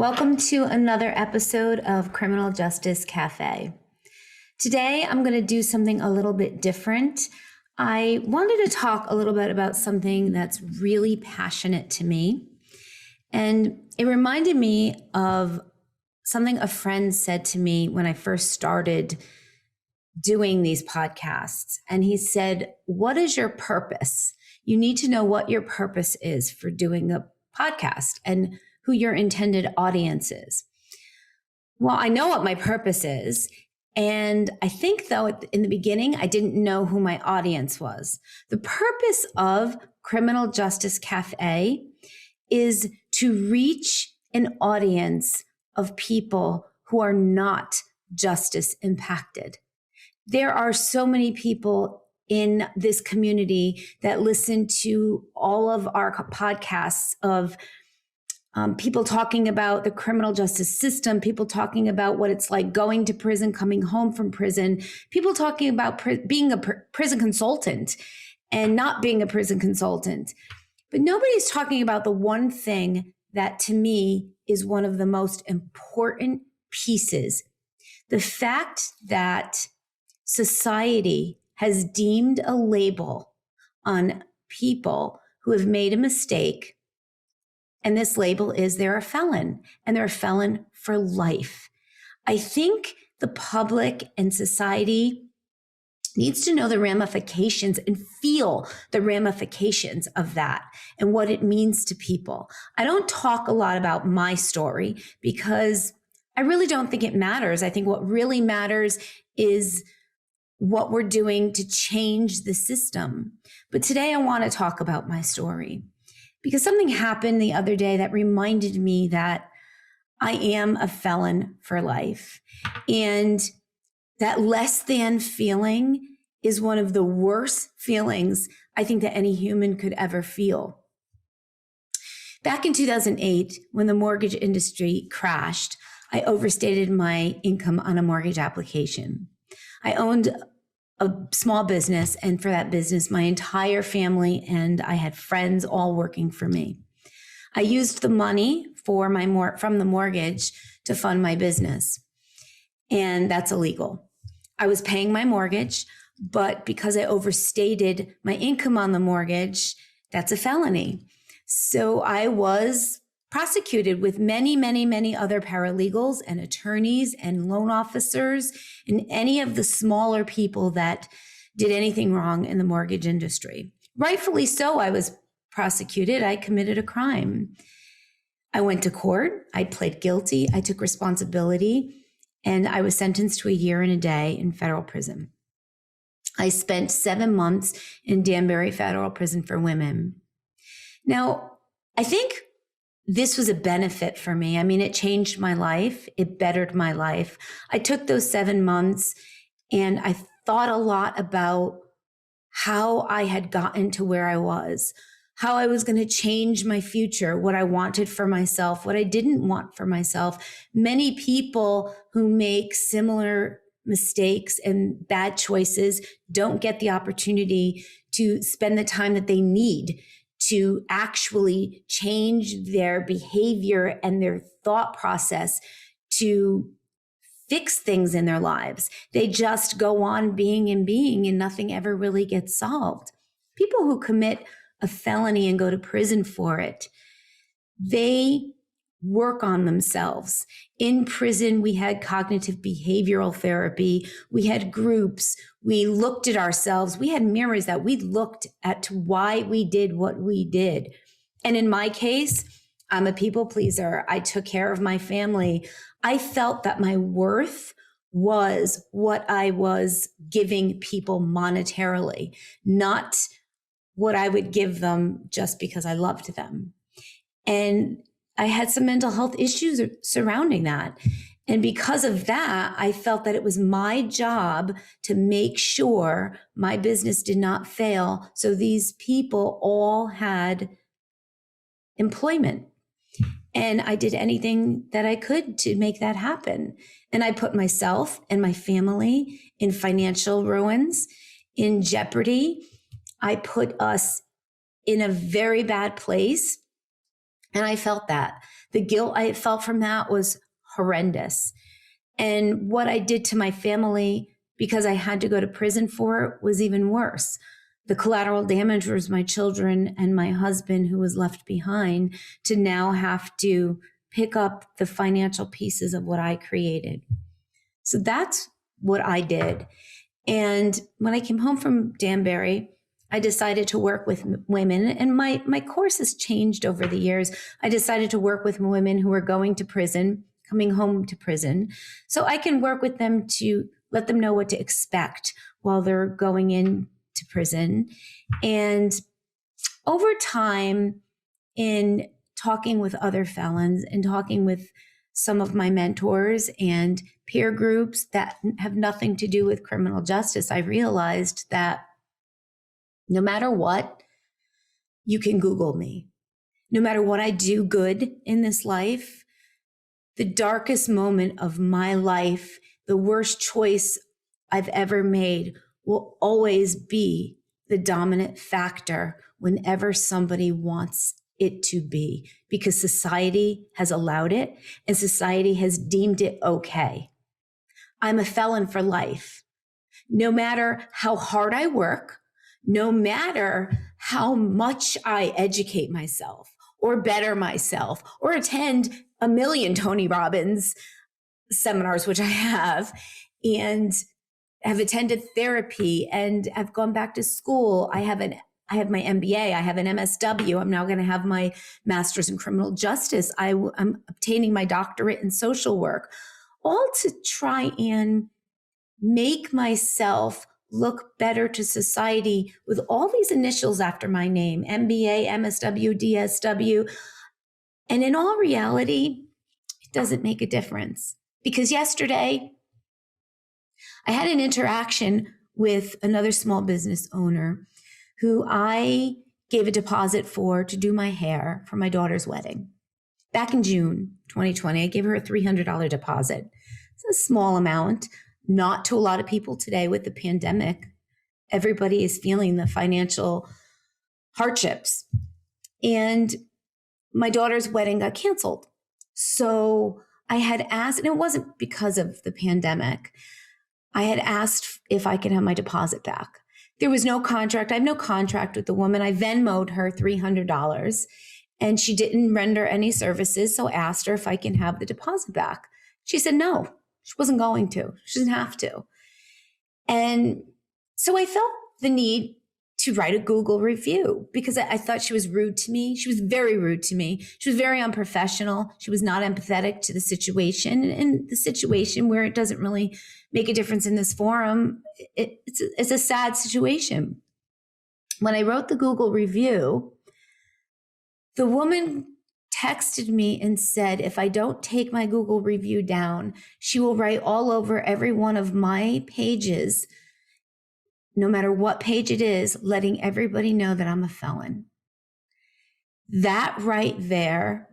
Welcome to another episode of Criminal Justice Cafe. Today, I'm going to do something a little bit different. I wanted to talk a little bit about something that's really passionate to me. And it reminded me of something a friend said to me when I first started doing these podcasts. And he said, "What is your purpose? You need to know what your purpose is for doing a podcast and who your intended audience is." Well, I know what my purpose is. And I think, though, in the beginning, I didn't know who my audience was. The purpose of Criminal Justice Cafe is to reach an audience of people who are not justice impacted. There are so many people in this community that listen to all of our podcasts of people talking about the criminal justice system, people talking about what it's like going to prison, coming home from prison, people talking about being a prison consultant and not being a prison consultant. But nobody's talking about the one thing that to me is one of the most important pieces. The fact that society has deemed a label on people who have made a mistake, and this label is they're a felon, and they're a felon for life. I think the public and society needs to know the ramifications and feel the ramifications of that and what it means to people. I don't talk a lot about my story because I really don't think it matters. I think what really matters is what we're doing to change the system. But today I want to talk about my story because something happened the other day that reminded me that I am a felon for life. And that less than feeling is one of the worst feelings I think that any human could ever feel. Back in 2008, when the mortgage industry crashed, I overstated my income on a mortgage application. I owned a small business, and for that business, my entire family and I had friends all working for me. I used the money from the mortgage to fund my business, and that's illegal. I was paying my mortgage, but because I overstated my income on the mortgage, that's a felony. So I was prosecuted with many, many, many other paralegals and attorneys and loan officers and any of the smaller people that did anything wrong in the mortgage industry. Rightfully so, I was prosecuted. I committed a crime. I went to court. I pled guilty. I took responsibility, and I was sentenced to a year and a day in federal prison. I spent 7 months in Danbury Federal Prison for Women. Now, I think this was a benefit for me. I mean, it changed my life. It bettered my life. I took those 7 months and I thought a lot about how I had gotten to where I was, how I was going to change my future, what I wanted for myself, what I didn't want for myself. Many people who make similar mistakes and bad choices don't get the opportunity to spend the time that they need to actually change their behavior and their thought process to fix things in their lives. They just go on being and nothing ever really gets solved. People who commit a felony and go to prison for it, they work on themselves. In prison, we had cognitive behavioral therapy. We had groups. We looked at ourselves. We had mirrors that we looked at why we did what we did. And in my case, I'm a people pleaser. I took care of my family. I felt that my worth was what I was giving people monetarily, not what I would give them just because I loved them. And I had some mental health issues surrounding that. And because of that, I felt that it was my job to make sure my business did not fail. So these people all had employment. And I did anything that I could to make that happen. And I put myself and my family in financial ruins, in jeopardy. I put us in a very bad place. And I felt that The guilt I felt from that was horrendous. And what I did to my family because I had to go to prison for it was even worse. The collateral damage was my children and my husband, who was left behind, to now have to pick up the financial pieces of what I created. So that's what I did. And when I came home from Danbury, I decided to work with women, and my course has changed over the years. I decided to work with women who are going to prison, coming home to prison, so I can work with them to let them know what to expect while they're going into prison. And over time, in talking with other felons and talking with some of my mentors and peer groups that have nothing to do with criminal justice, I realized that no matter what, you can Google me. No matter what I do good in this life, the darkest moment of my life, the worst choice I've ever made, will always be the dominant factor whenever somebody wants it to be, because society has allowed it and society has deemed it okay. I'm a felon for life. No matter how hard I work, no matter how much I educate myself or better myself or attend a million Tony Robbins seminars, which I have, and have attended therapy and have gone back to school. I have my MBA. I have an MSW. I'm now going to have my master's in criminal justice. I'm obtaining my doctorate in social work, all to try and make myself look better to society with all these initials after my name: MBA, MSW, DSW. And in all reality, it doesn't make a difference, because yesterday I had an interaction with another small business owner who I gave a deposit for to do my hair for my daughter's wedding. Back in June 2020, I gave her a $300 deposit. It's a small amount, not to a lot of people today with the pandemic. Everybody is feeling the financial hardships. And my daughter's wedding got canceled. So I had asked, and it wasn't because of the pandemic, I had asked if I could have my deposit back. There was no contract. I have no contract with the woman. I Venmo'd her $300 and she didn't render any services. So I asked her if I can have the deposit back. She said no, she wasn't going to. She didn't have to. And so I felt the need to write a Google review because I thought she was rude to me. She was very rude to me. She was very unprofessional. She was not empathetic to the situation, and the situation where it doesn't really make a difference in this forum. It's a sad situation. When I wrote the Google review, the woman texted me and said, if I don't take my Google review down, she will write all over every one of my pages, no matter what page it is, letting everybody know that I'm a felon. That right there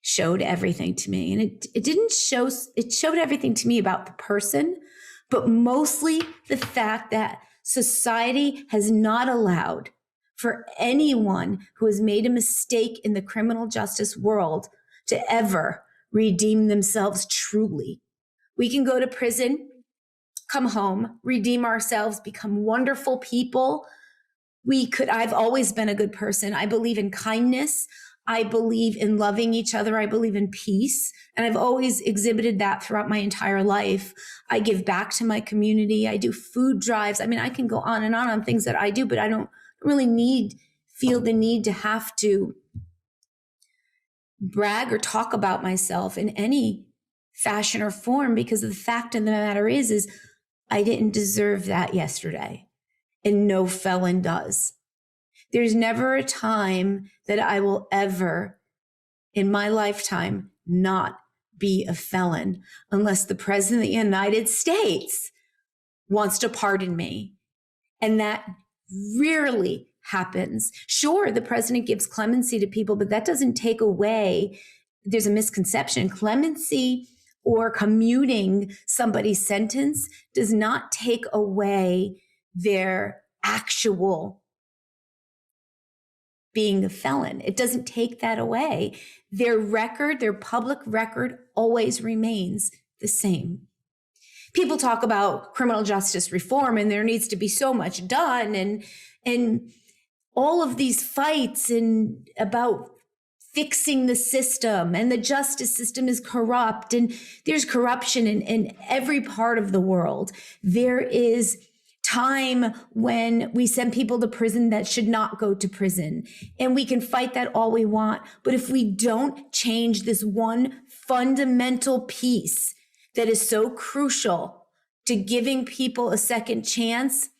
showed everything to me. And it showed everything to me about the person, but mostly the fact that society has not allowed for anyone who has made a mistake in the criminal justice world to ever redeem themselves truly. We can go to prison, come home, redeem ourselves, become wonderful people. I've always been a good person. I believe in kindness. I believe in loving each other. I believe in peace. And I've always exhibited that throughout my entire life. I give back to my community. I do food drives. I mean, I can go on and on things that I do, but I don't really feel the need to have to brag or talk about myself in any fashion or form, because the fact of the matter is I didn't deserve that yesterday, and no felon does. There's never a time that I will ever, in my lifetime, not be a felon unless the President of the United States wants to pardon me. And that rarely happens. Sure, the president gives clemency to people, but that doesn't take away, there's a misconception. Clemency or commuting somebody's sentence does not take away their actual being a felon. It doesn't take that away. Their record, their public record always remains the same. People talk about criminal justice reform and there needs to be so much done and all of these fights and about fixing the system, and the justice system is corrupt and there's corruption in every part of the world. There is time when we send people to prison that should not go to prison, and we can fight that all we want. But if we don't change this one fundamental piece that is so crucial to giving people a second chance,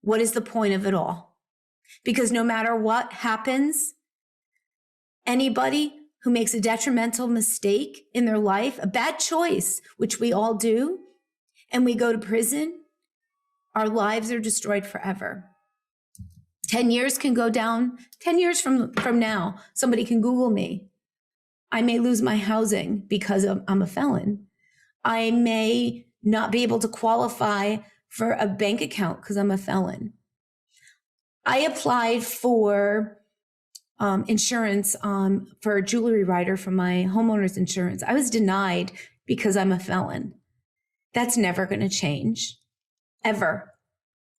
what is the point of it all? Because no matter what happens, anybody who makes a detrimental mistake in their life, a bad choice, which we all do, and we go to prison, our lives are destroyed forever. 10 years can go down. 10 years from now, somebody can Google me. I may lose my housing because I'm a felon. I may not be able to qualify for a bank account because I'm a felon. I applied for insurance for a jewelry writer for my homeowner's insurance. I was denied because I'm a felon. That's never going to change, ever.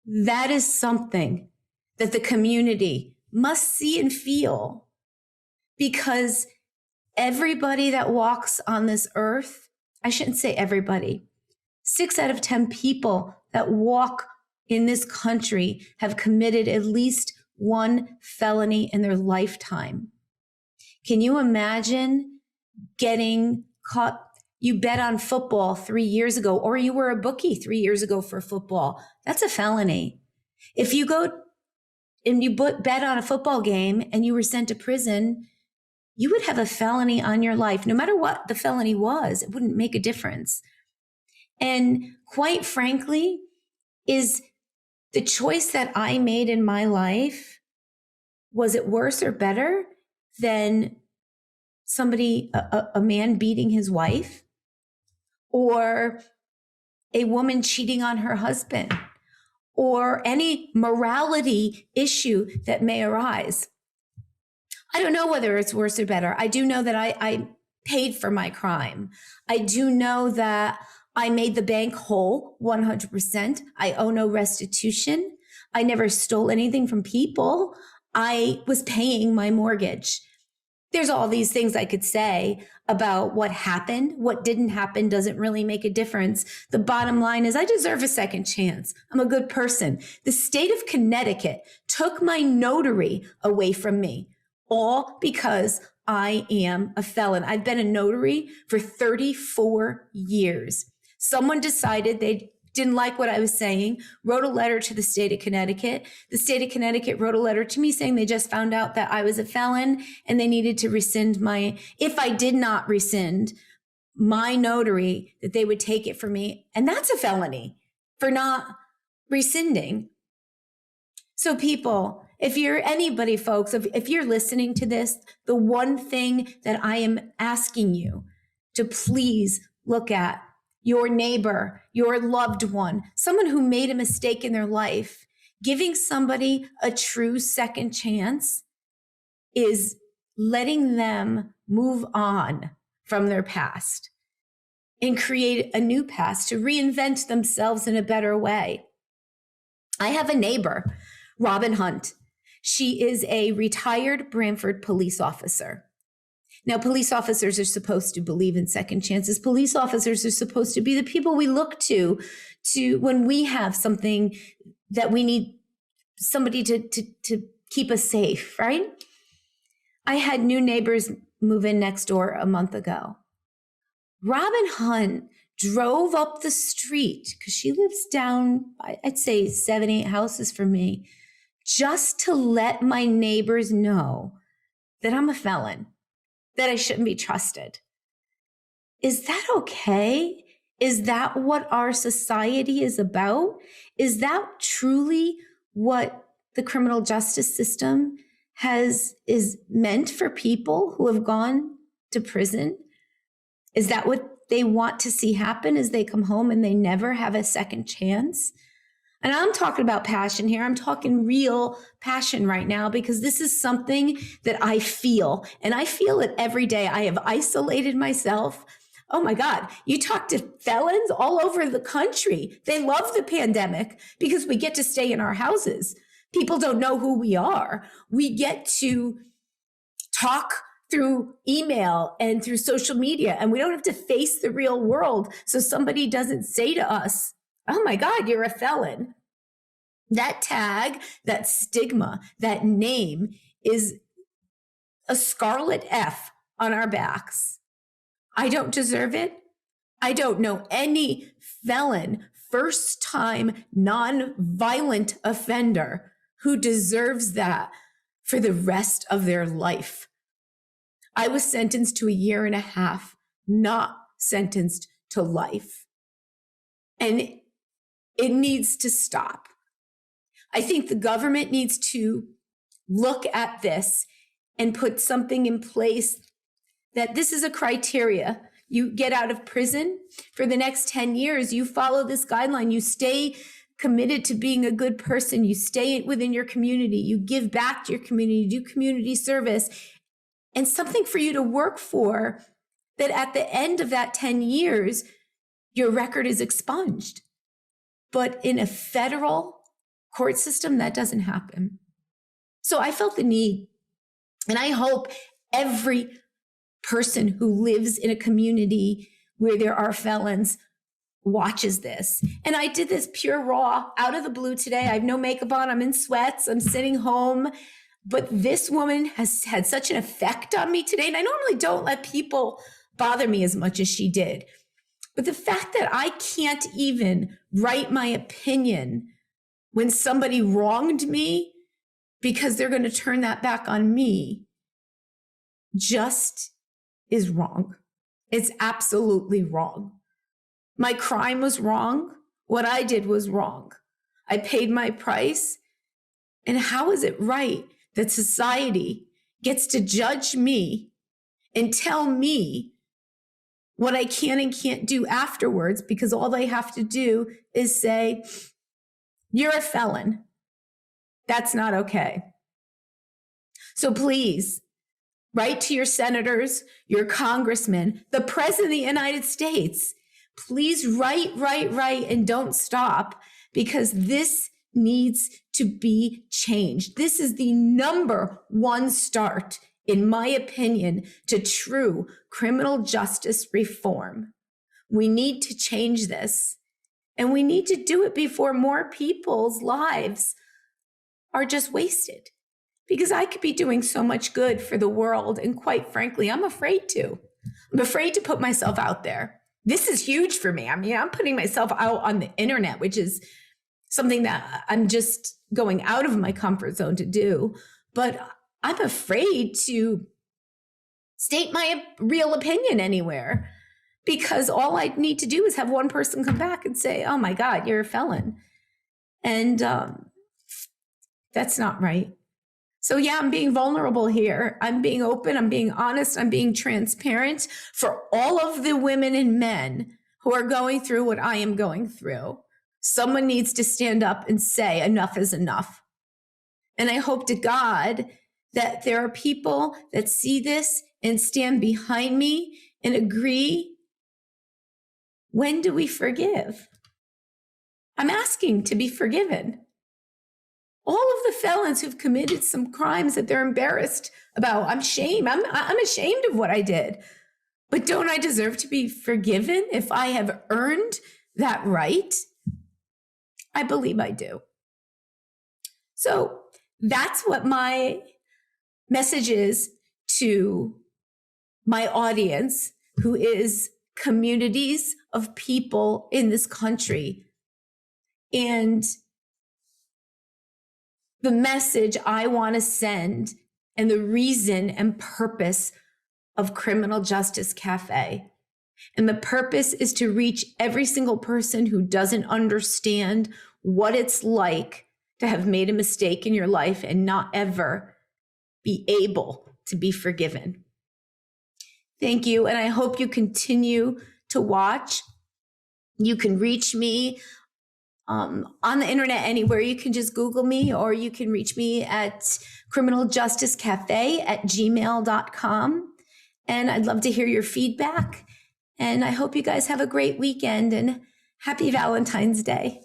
That is something that the community must see and feel, because everybody that walks on this earth, I shouldn't say everybody, 6 out of 10 people that walk in this country have committed at least one felony in their lifetime. Can you imagine getting caught? You bet on football 3 years ago, or you were a bookie 3 years ago for football. That's a felony. If you go and you bet on a football game and you were sent to prison, you would have a felony on your life. No matter what the felony was, it wouldn't make a difference. And quite frankly, is the choice that I made in my life, was it worse or better than somebody, a man beating his wife, or a woman cheating on her husband, or any morality issue that may arise? I don't know whether it's worse or better. I do know that I paid for my crime. I do know that I made the bank whole 100%. I owe no restitution. I never stole anything from people. I was paying my mortgage. There's all these things I could say about what happened. What didn't happen doesn't really make a difference. The bottom line is I deserve a second chance. I'm a good person. The state of Connecticut took my notary away from me, all because I am a felon. I've been a notary for 34 years. Someone decided they didn't like what I was saying, wrote a letter to the state of Connecticut. The state of Connecticut wrote a letter to me saying they just found out that I was a felon and they needed to rescind if I did not rescind my notary, that they would take it from me. And that's a felony for not rescinding. So people, if you're anybody, folks, if you're listening to this, the one thing that I am asking you to please look at, your neighbor, your loved one, someone who made a mistake in their life, giving somebody a true second chance is letting them move on from their past and create a new past to reinvent themselves in a better way. I have a neighbor, Robin Hunt. She is a retired Branford police officer. Now, police officers are supposed to believe in second chances. Police officers are supposed to be the people we look to when we have something that we need somebody to keep us safe, right? I had new neighbors move in next door a month ago. Robin Hunt drove up the street, because she lives down, I'd say 7-8 houses from me, just to let my neighbors know that I'm a felon, that I shouldn't be trusted. Is that okay? Is that what our society is about? Is that truly what the criminal justice system is meant for people who have gone to prison? Is that what they want to see happen, as they come home and they never have a second chance? And I'm talking about passion here. I'm talking real passion right now because this is something that I feel, and I feel it every day. I have isolated myself. Oh my God, you talk to felons all over the country. They love the pandemic because we get to stay in our houses. People don't know who we are. We get to talk through email and through social media, and we don't have to face the real world. So somebody doesn't say to us, oh my God, you're a felon. That tag, that stigma, that name is a scarlet F on our backs. I don't deserve it. I don't know any felon, first-time, non-violent offender who deserves that for the rest of their life. I was sentenced to 1.5 years, not sentenced to life. And it needs to stop. I think the government needs to look at this and put something in place that this is a criteria. You get out of prison for the next 10 years, you follow this guideline, you stay committed to being a good person, you stay within your community, you give back to your community, you do community service, and something for you to work for, that at the end of that 10 years, your record is expunged. But in a federal court system, that doesn't happen. So I felt the need, and I hope every person who lives in a community where there are felons watches this. And I did this pure raw, out of the blue today. I have no makeup on. I'm in sweats. I'm sitting home. But this woman has had such an effect on me today. And I normally don't let people bother me as much as she did. But the fact that I can't even write my opinion when somebody wronged me because they're going to turn that back on me just is wrong. It's absolutely wrong. My crime was wrong. What I did was wrong. I paid my price. And how is it right that society gets to judge me and tell me what I can and can't do afterwards, because all they have to do is say, you're a felon. That's not okay. So please, write to your senators, your congressmen, the president of the United States. Please write, and don't stop, because this needs to be changed. This is the number one start, in my opinion, to true criminal justice reform. We need to change this, and we need to do it before more people's lives are just wasted. Because I could be doing so much good for the world, and quite frankly, I'm afraid to. I'm afraid to put myself out there. This is huge for me. I mean, I'm putting myself out on the internet, which is something that I'm just going out of my comfort zone to do. But I'm afraid to state my real opinion anywhere, because all I need to do is have one person come back and say, oh my God, you're a felon. And that's not right. So yeah, I'm being vulnerable here. I'm being open. I'm being honest. I'm being transparent for all of the women and men who are going through what I am going through. Someone needs to stand up and say enough is enough. And I hope to God that there are people that see this and stand behind me and agree. When do we forgive? I'm asking to be forgiven. All of the felons who've committed some crimes that they're embarrassed about, I'm ashamed of what I did. But don't I deserve to be forgiven if I have earned that right? I believe I do. So that's what my message is to my audience, who is communities of people in this country. And the message I want to send, and the reason and purpose of Criminal Justice Cafe. And the purpose is to reach every single person who doesn't understand what it's like to have made a mistake in your life and not ever be able to be forgiven. Thank you. And I hope you continue to watch. You can reach me on the internet anywhere. You can just Google me, or you can reach me at criminaljusticecafe@gmail.com. And I'd love to hear your feedback. And I hope you guys have a great weekend and happy Valentine's Day.